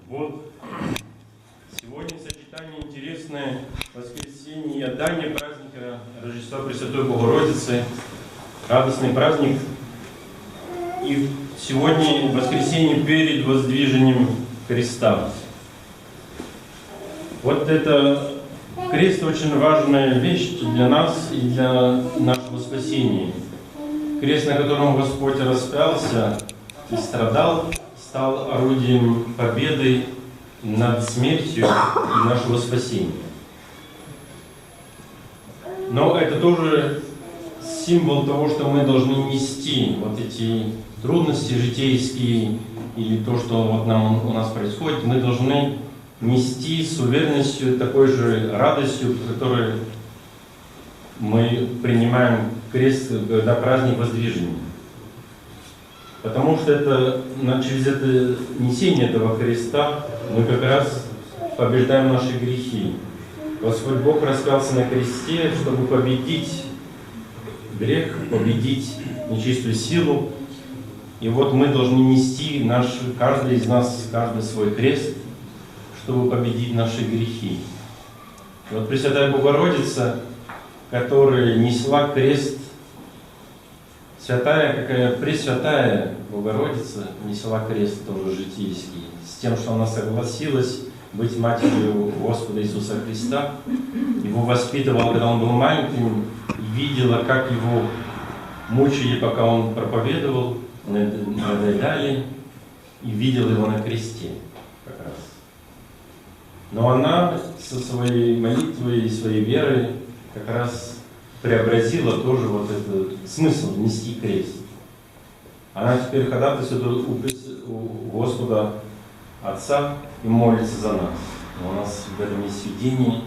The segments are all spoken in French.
Вот сегодня сочетание интересное воскресенье и отдание праздника Рождества Пресвятой Богородицы, радостный праздник. И сегодня воскресенье перед воздвижением креста. Вот это крест очень важная вещь для нас и для нашего спасения. Крест, на котором Господь распялся и страдал, стал орудием победы над смертью и нашего спасения. Но это тоже символ того, что мы должны нести вот эти трудности житейские или то, что вот у нас происходит, мы должны нести с уверенностью, такой же радостью, которой мы принимаем крест, когда праздник воздвижения. Потому что это, через это несение этого креста мы как раз побеждаем наши грехи. Господь Бог распялся на кресте, чтобы победить грех, победить нечистую силу. И вот мы должны нести каждый из нас, каждый свой крест, чтобы победить наши грехи. И вот Пресвятая Богородица, которая несла крест, святая, какая Пресвятая Богородица, несла крест тоже житейский, с тем, что она согласилась быть матерью Господа Иисуса Христа. Его воспитывала, когда он был маленьким, и видела, как его мучили, пока он проповедовал, надоедали, и видела его на кресте как раз. Но она со своей молитвой и своей верой как раз преобразила тоже вот этот смысл нести крест. Она теперь ходатайствует у Господа Отца и молится за нас. У нас в этом есть видение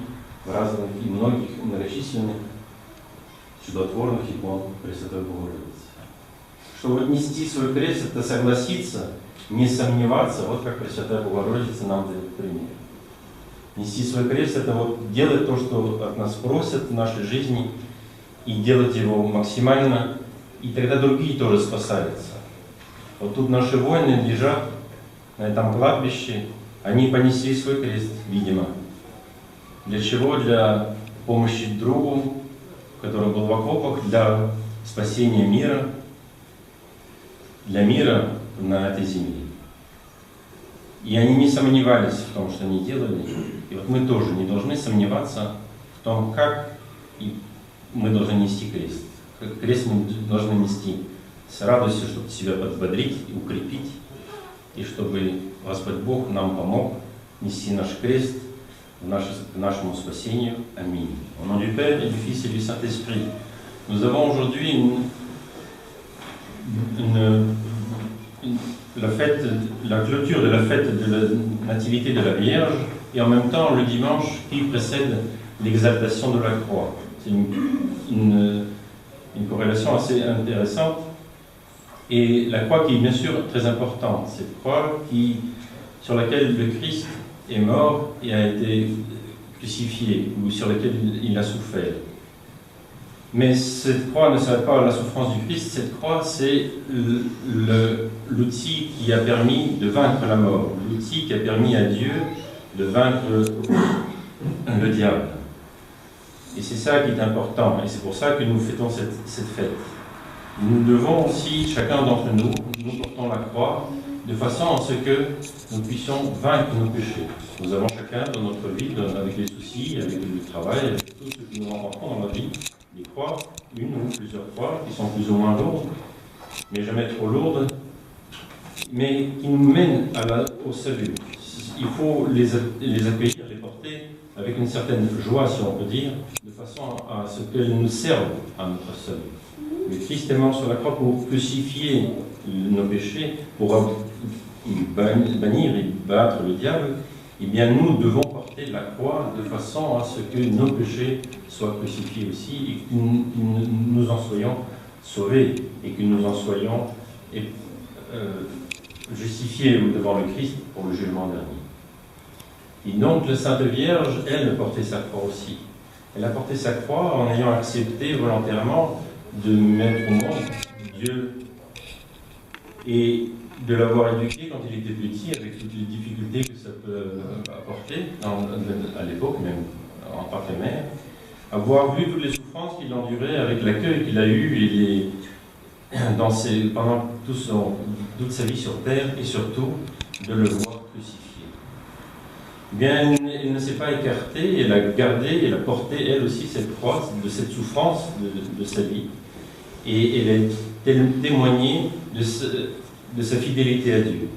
в разных и многочисленных чудотворных икон Пресвятой Богородицы. Чтобы нести свой крест, это согласиться, не сомневаться, вот как Пресвятая Богородица нам дает пример. Нести свой крест – это вот делать то, что от нас просят в нашей жизни, и делать его максимально, и тогда другие тоже спасаются. Вот тут наши воины лежат на этом кладбище, они понесли свой крест, видимо. Для чего? Для помощи другу, который был в окопах, для спасения мира, для мира на этой земле. И они не сомневались в том, что они делали. И вот мы тоже не должны сомневаться в том, как мы должны нести крест. Крест мы должны нести с радостью, чтобы себя подбодрить и укрепить, и чтобы Господь Бог нам помог нести наш крест к нашему спасению. Аминь. Au nom du Père et du Fils et du Saint-Esprit. Nous avons aujourd'hui la clôture de la fête de la Nativité de la Vierge et en même temps le dimanche qui précède l'exaltation de la croix. C'est une corrélation assez intéressante. Et la croix qui est bien sûr très importante, cette croix sur laquelle le Christ est mort et a été crucifié, ou sur laquelle il a souffert. Mais cette croix ne s'arrête pas à la souffrance du Christ, cette croix c'est l'outil qui a permis de vaincre la mort, l'outil qui a permis à Dieu de vaincre le diable. Et c'est ça qui est important, et c'est pour ça que nous fêtons cette fête. Nous devons aussi, chacun d'entre nous, nous portons la croix de façon à ce que nous puissions vaincre nos péchés. Nous avons chacun dans notre vie, avec les soucis, avec le travail, avec tout ce que nous rencontrons dans la vie, des croix, une ou plusieurs croix, qui sont plus ou moins lourdes, mais jamais trop lourdes, mais qui nous mènent au salut. Il faut les accueillir, les porter avec une certaine joie, si on peut dire, de façon à ce qu'elles nous servent à notre salut. Le Christ est mort sur la croix pour crucifier nos péchés, pour bannir et battre le diable. Eh bien, nous devons porter la croix de façon à ce que nos péchés soient crucifiés aussi et que nous en soyons sauvés et que nous en soyons justifiés devant le Christ pour le jugement dernier. Et donc, la Sainte Vierge, elle portait sa croix aussi. Elle a porté sa croix en ayant accepté volontairement de mettre au monde Dieu. Et de l'avoir éduqué quand il était petit, avec toutes les difficultés que ça peut apporter, à l'époque même, en tant que mère, avoir vu toutes les souffrances qu'il endurait avec l'accueil qu'il a eu pendant toute sa vie sur terre, et surtout de le voir crucifié. Eh bien, elle ne s'est pas écartée, elle a gardé, elle a porté elle aussi cette croix, de cette souffrance de sa vie, et elle a témoigné de sa fidélité à Dieu.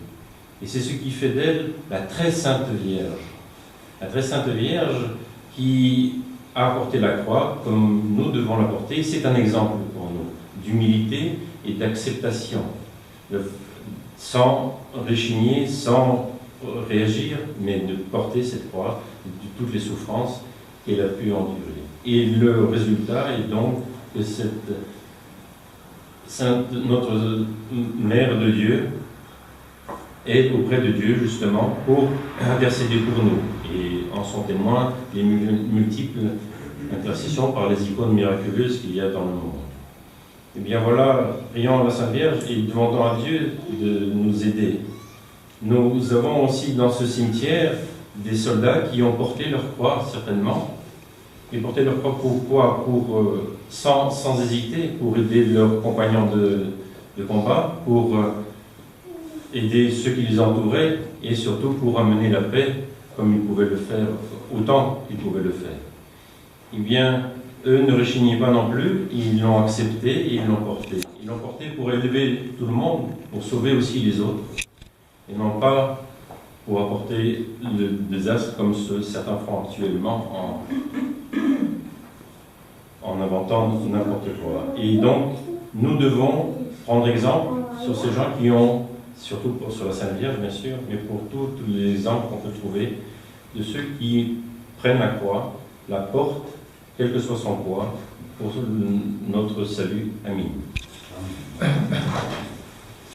Et c'est ce qui fait d'elle la très sainte Vierge. La très sainte Vierge qui a porté la croix comme nous devons la porter. C'est un exemple pour nous d'humilité et d'acceptation, sans rechigner, sans réagir, mais de porter cette croix, de toutes les souffrances qu'elle a pu endurer. Et le résultat est donc que notre Mère de Dieu est auprès de Dieu justement pour intercéder pour nous. Et en sont témoins les multiples intercessions par les icônes miraculeuses qu'il y a dans le monde. Et bien voilà, prions la Sainte Vierge et demandons à Dieu de nous aider. Nous avons aussi dans ce cimetière des soldats qui ont porté leur croix, certainement. Et porté leur croix pourquoi? Sans hésiter, pour aider leurs compagnons de combat, pour aider ceux qui les entouraient, et surtout pour amener la paix, comme ils pouvaient le faire, autant qu'ils pouvaient le faire. Eh bien, eux ne rechignaient pas non plus, ils l'ont accepté et ils l'ont porté. Ils l'ont porté pour élever tout le monde, pour sauver aussi les autres, et non pas pour apporter le désastre comme certains font actuellement en inventant n'importe quoi. Et donc, nous devons prendre exemple sur ces gens qui ont, surtout sur la Sainte Vierge bien sûr, mais pour tous les exemples qu'on peut trouver, de ceux qui prennent la croix, la portent, quel que soit son poids, pour notre salut. Amen.